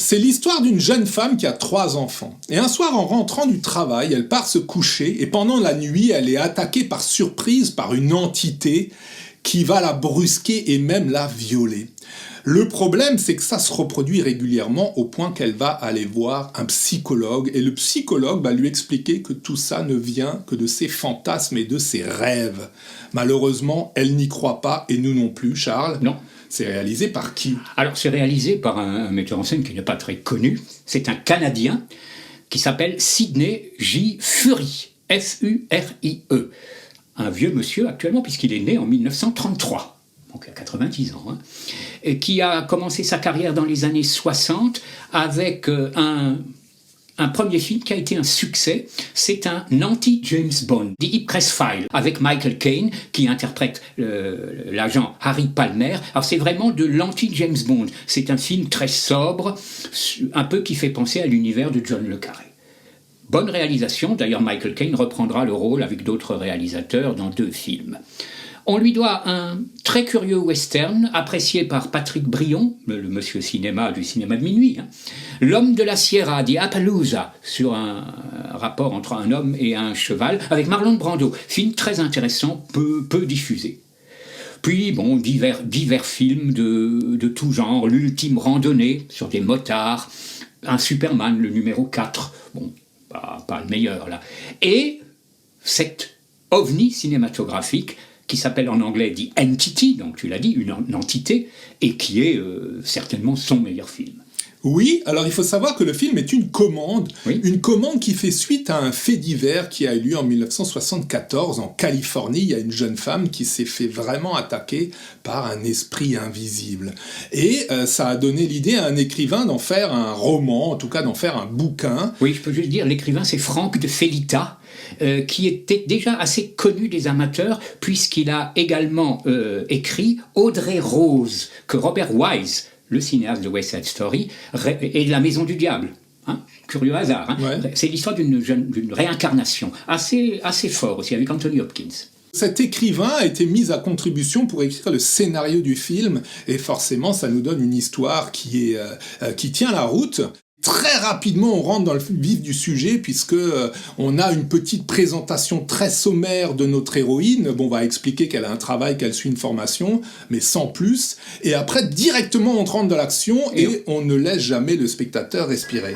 C'est l'histoire d'une jeune femme qui a 3 enfants. Et un soir, en rentrant du travail, elle part se coucher et pendant la nuit, elle est attaquée par surprise par une entité qui va la brusquer et même la violer. Le problème, c'est que ça se reproduit régulièrement au point qu'elle va aller voir un psychologue et le psychologue va lui expliquer que tout ça ne vient que de ses fantasmes et de ses rêves. Malheureusement, elle n'y croit pas et nous non plus, Charles. Non. C'est réalisé par qui ? Alors, c'est réalisé par un metteur en scène qui n'est pas très connu. C'est un Canadien qui s'appelle Sidney J. Furie. F-U-R-I-E. Un vieux monsieur actuellement, puisqu'il est né en 1933. Donc, il a 90 ans. Et qui a commencé sa carrière dans les années 60 avec un premier film qui a été un succès, c'est un anti-James Bond, The Ipcress File, avec Michael Caine, qui interprète l'agent Harry Palmer. Alors c'est vraiment de l'anti-James Bond. C'est un film très sobre, un peu qui fait penser à l'univers de John le Carré. Bonne réalisation, d'ailleurs Michael Caine reprendra le rôle avec d'autres réalisateurs dans 2 films. On lui doit un très curieux western, apprécié par Patrick Brion, le monsieur cinéma du cinéma de minuit, L'homme de la Sierra, The Appaloosa, sur un rapport entre un homme et un cheval, avec Marlon Brando. Film très intéressant, peu diffusé. Puis, bon, divers films de tout genre, L'ultime randonnée, sur des motards, un Superman, le numéro 4, bon, pas le meilleur, là. Et cette ovni cinématographique, qui s'appelle en anglais The Entity, donc tu l'as dit, une entité, et qui est certainement son meilleur film. Oui, alors il faut savoir que le film est une commande, oui. Une commande qui fait suite à un fait divers qui a eu lieu en 1974 en Californie. Il y a une jeune femme qui s'est fait vraiment attaquer par un esprit invisible. Et ça a donné l'idée à un écrivain d'en faire un roman, en tout cas d'en faire un bouquin. Oui, je peux juste dire, l'écrivain c'est Frank de Felita, qui était déjà assez connu des amateurs, puisqu'il a également écrit Audrey Rose, que Robert Wise, le cinéaste de West Side Story, et de La Maison du Diable. Curieux hasard. Ouais. C'est l'histoire d'une réincarnation, assez fort aussi, avec Anthony Hopkins. Cet écrivain a été mis à contribution pour écrire le scénario du film, et forcément ça nous donne une histoire qui tient la route. Très rapidement, on rentre dans le vif du sujet puisque on a une petite présentation très sommaire de notre héroïne. Bon, on va expliquer qu'elle a un travail, qu'elle suit une formation, mais sans plus. Et après, directement, on rentre dans l'action et on ne laisse jamais le spectateur respirer.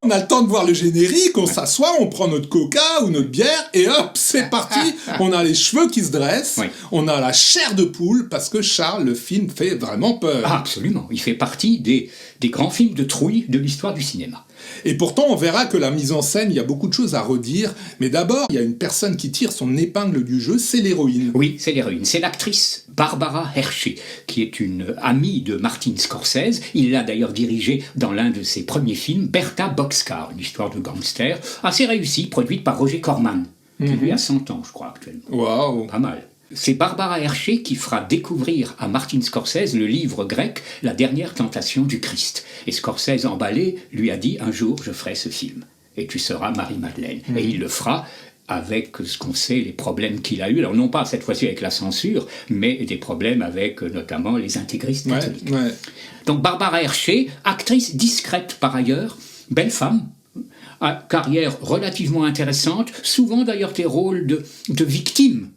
On a le temps de voir le générique, on s'assoit, on prend notre coca ou notre bière et hop, c'est parti. On a les cheveux qui se dressent, on a la chair de poule parce que Charles, le film fait vraiment peur. Ah, absolument, il fait partie des grands films de trouille de l'histoire du cinéma. Et pourtant, on verra que la mise en scène, il y a beaucoup de choses à redire. Mais d'abord, il y a une personne qui tire son épingle du jeu, c'est l'héroïne. Oui, c'est l'héroïne. C'est l'actrice Barbara Hershey, qui est une amie de Martin Scorsese. Il l'a d'ailleurs dirigée dans l'un de ses premiers films, Bertha Boxcar, une histoire de gangster, assez réussie, produite par Roger Corman, qui lui a 100 ans, je crois, actuellement. Waouh. Pas mal. C'est Barbara Hershey qui fera découvrir à Martin Scorsese le livre grec « La dernière tentation du Christ ». Et Scorsese, emballé, lui a dit « Un jour, je ferai ce film, et tu seras Marie-Madeleine ». Et il le fera avec ce qu'on sait, les problèmes qu'il a eus. Alors non pas cette fois-ci avec la censure, mais des problèmes avec notamment les intégristes catholiques. Ouais. Donc Barbara Hershey, actrice discrète par ailleurs, belle femme, carrière relativement intéressante, souvent d'ailleurs des rôles de victimes.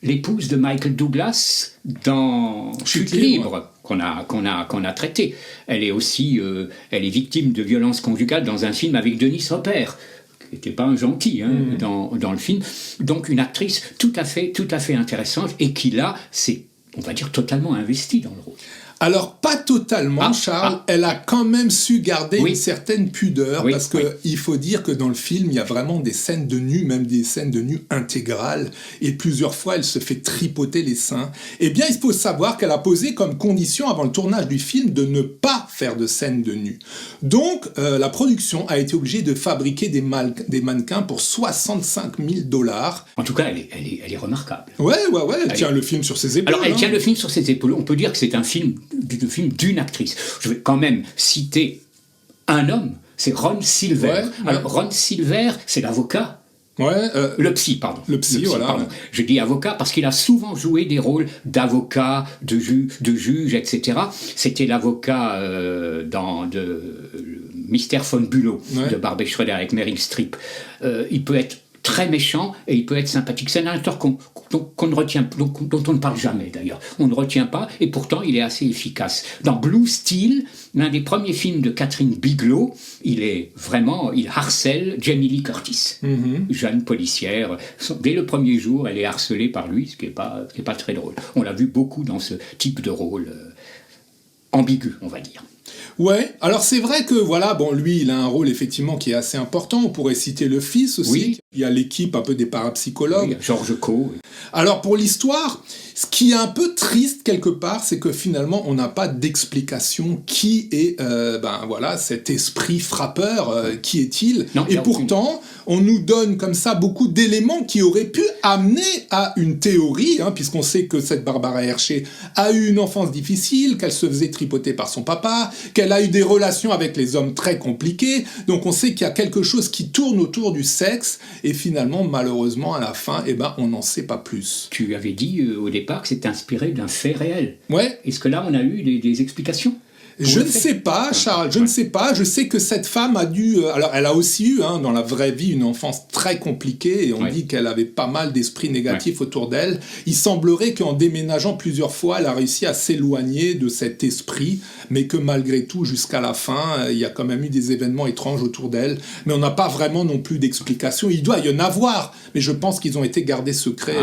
L'épouse de Michael Douglas dans Chute libre qu'on a traité. Elle est aussi elle est victime de violences conjugales dans un film avec Dennis Hopper, qui n'était pas un gentil dans le film. Donc une actrice tout à fait intéressante et qui là s'est, on va dire, totalement investie dans le rôle. Alors, pas totalement, Charles. Elle a quand même su garder une certaine pudeur, parce que il faut dire que dans le film, il y a vraiment des scènes de nu, même des scènes de nu intégrales, et plusieurs fois, elle se fait tripoter les seins. Eh bien, il faut savoir qu'elle a posé comme condition avant le tournage du film de ne pas faire de scènes de nu. Donc, la production a été obligée de fabriquer des mannequins pour $65 000. En tout cas, elle est remarquable. Ouais, elle tient le film sur ses épaules. Alors, elle tient le film sur ses épaules. On peut dire que c'est un film d'une actrice. Je vais quand même citer un homme, c'est Ron Silver. Alors Ron Silver, c'est l'avocat Ouais, Le psy, pardon. Le psy, voilà. Pardon. Je dis avocat parce qu'il a souvent joué des rôles d'avocat, de juge, etc. C'était l'avocat dans Mystère von Bülow de Barbet Schroeder avec Meryl Streep. Il peut être très méchant et il peut être sympathique. C'est un acteur qu'on ne retient, dont on ne parle jamais d'ailleurs. On ne retient pas et pourtant il est assez efficace. Dans Blue Steel, l'un des premiers films de Catherine Bigelow, il harcèle Jamie Lee Curtis, jeune policière. Dès le premier jour, elle est harcelée par lui, ce qui n'est pas très drôle. On l'a vu beaucoup dans ce type de rôle ambigu, on va dire. Ouais, alors c'est vrai que voilà, bon, lui, il a un rôle effectivement qui est assez important. On pourrait citer le fils aussi. Oui. Il y a l'équipe un peu des parapsychologues. Oui, Georges Coe. Alors pour l'histoire, ce qui est un peu triste quelque part, c'est que finalement on n'a pas d'explication qui est cet esprit frappeur, qui est-il? Non, et pourtant, on nous donne comme ça beaucoup d'éléments qui auraient pu amener à une théorie, puisqu'on sait que cette Barbara Hershey a eu une enfance difficile, qu'elle se faisait tripoter par son papa, qu'elle a eu des relations avec les hommes très compliquées, donc on sait qu'il y a quelque chose qui tourne autour du sexe, et finalement, malheureusement, à la fin, on n'en sait pas plus. Tu avais dit au départ que c'est inspiré d'un fait réel. Ouais. Est-ce que là, on a eu des explications? Je ne sais pas, Charles, je ne sais pas. Je sais que cette femme a dû... alors, elle a aussi eu, dans la vraie vie, une enfance très compliquée, et on dit qu'elle avait pas mal d'esprits négatifs autour d'elle. Il semblerait qu'en déménageant plusieurs fois, elle a réussi à s'éloigner de cet esprit, mais que malgré tout, jusqu'à la fin, il y a quand même eu des événements étranges autour d'elle. Mais on n'a pas vraiment non plus d'explication. Il doit y en avoir, mais je pense qu'ils ont été gardés secrets.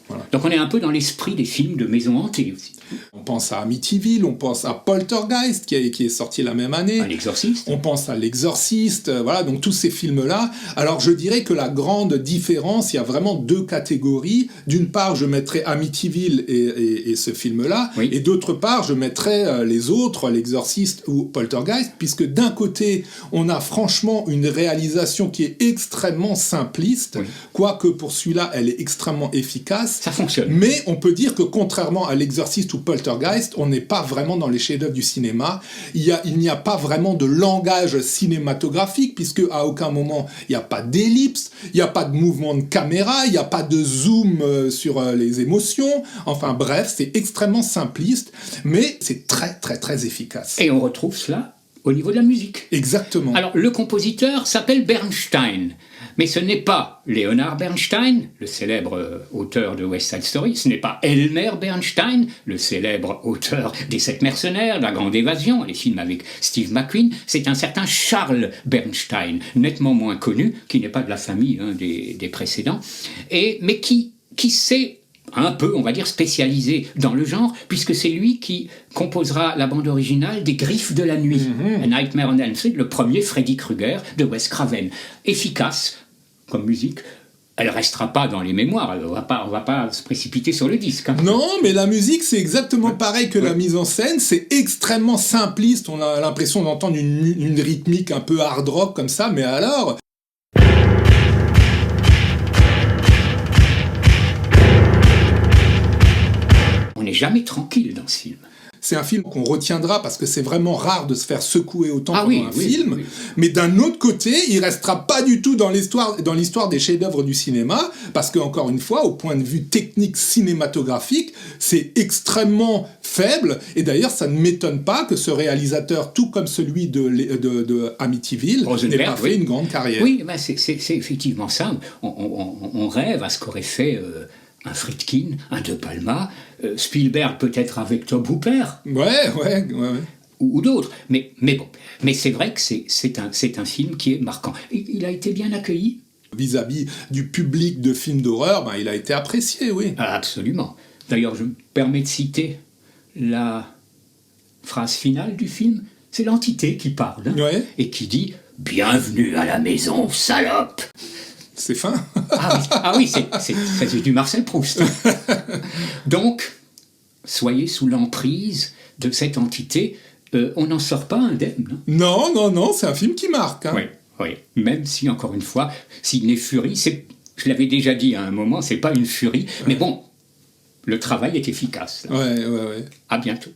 Voilà. Donc on est un peu dans l'esprit des films de maison hantée aussi. On pense à Amityville, on pense à Poltergeist qui est sorti la même année. À l'Exorciste. On pense à l'Exorciste, voilà, donc tous ces films-là. Alors je dirais que la grande différence, il y a vraiment deux catégories. D'une part, je mettrais Amityville et ce film-là, et d'autre part, je mettrais les autres, l'Exorciste ou Poltergeist, puisque d'un côté, on a franchement une réalisation qui est extrêmement simpliste, quoique pour celui-là, elle est extrêmement efficace. Ça fonctionne. Mais on peut dire que contrairement à l'Exorciste ou Poltergeist, on n'est pas vraiment dans les chefs-d'œuvre du cinéma. Il n'y a pas vraiment de langage cinématographique, puisque à aucun moment il n'y a pas d'ellipse, il n'y a pas de mouvement de caméra, il n'y a pas de zoom sur les émotions. Enfin bref, c'est extrêmement simpliste, mais c'est très très très efficace. Et on retrouve cela au niveau de la musique. Exactement. Alors le compositeur s'appelle Bernstein, mais ce n'est pas Leonard Bernstein, le célèbre auteur de West Side Story, ce n'est pas Elmer Bernstein, le célèbre auteur des Sept Mercenaires, de La Grande Évasion, les films avec Steve McQueen, c'est un certain Charles Bernstein, nettement moins connu, qui n'est pas de la famille des précédents, mais qui s'est un peu, on va dire, spécialisé dans le genre, puisque c'est lui qui composera la bande originale des Griffes de la nuit, A Nightmare on Elm Street, le premier Freddy Krueger de Wes Craven. Efficace comme musique, elle restera pas dans les mémoires, on va pas se précipiter sur le disque. Non, mais la musique, c'est exactement pareil que la mise en scène, c'est extrêmement simpliste, on a l'impression d'entendre une rythmique un peu hard rock comme ça, mais alors... On n'est jamais tranquille dans ce film. C'est un film qu'on retiendra parce que c'est vraiment rare de se faire secouer autant pendant un film. Mais d'un autre côté, il restera pas du tout dans l'histoire des chefs-d'œuvre du cinéma parce que, encore une fois, au point de vue technique cinématographique, c'est extrêmement faible. Et d'ailleurs, ça ne m'étonne pas que ce réalisateur, tout comme celui de Amityville, n'ait pas fait une grande carrière. Oui, ben c'est effectivement ça. On rêve à ce qu'aurait fait... un Friedkin, un De Palma, Spielberg peut-être avec Tobe Hooper. Ouais. Ou d'autres. Mais bon. Mais c'est vrai que c'est un film qui est marquant. Il a été bien accueilli. Vis-à-vis du public de films d'horreur, il a été apprécié, oui. Ah, absolument. D'ailleurs, je me permets de citer la phrase finale du film. C'est l'entité qui parle et qui dit « Bienvenue à la maison, salope !» C'est fin. Ah oui, c'est du Marcel Proust. Donc, soyez sous l'emprise de cette entité. On n'en sort pas indemne. Non, c'est un film qui marque. Oui. Même si, encore une fois, Sidney Furie, je l'avais déjà dit à un moment, c'est pas une furie, mais bon, le travail est efficace. Ouais. À bientôt.